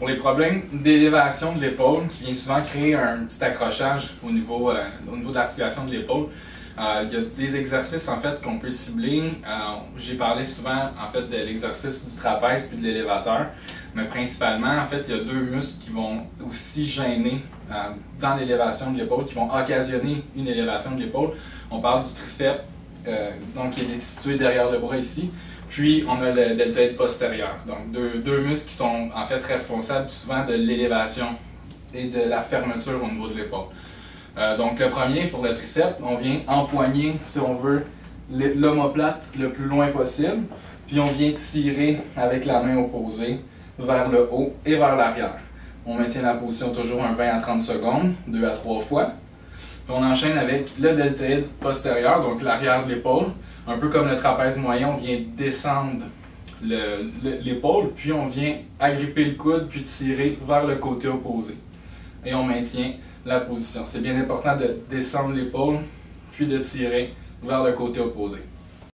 Pour les problèmes d'élévation de l'épaule, qui vient souvent créer un petit accrochage au niveau de l'articulation de l'épaule, il y a des exercices en fait qu'on peut cibler. J'ai parlé souvent en fait de l'exercice du trapèze puis de l'élévateur, mais principalement en fait il y a deux muscles qui vont aussi gêner dans l'élévation de l'épaule, qui vont occasionner une élévation de l'épaule. On parle du triceps, donc qui est situé derrière le bras ici. Puis on a le deltoïde postérieur, donc deux muscles qui sont en fait responsables souvent de l'élévation et de la fermeture au niveau de l'épaule. Donc le premier, pour le triceps, on vient empoigner, si on veut, l'omoplate le plus loin possible, puis on vient tirer avec la main opposée vers le haut et vers l'arrière. On maintient la position toujours un 20 à 30 secondes, 2 à 3 fois. Puis on enchaîne avec le deltoïde postérieur, donc l'arrière de l'épaule. Un peu comme le trapèze moyen, on vient descendre l'épaule, puis on vient agripper le coude, puis tirer vers le côté opposé. Et on maintient la position. C'est bien important de descendre l'épaule, puis de tirer vers le côté opposé.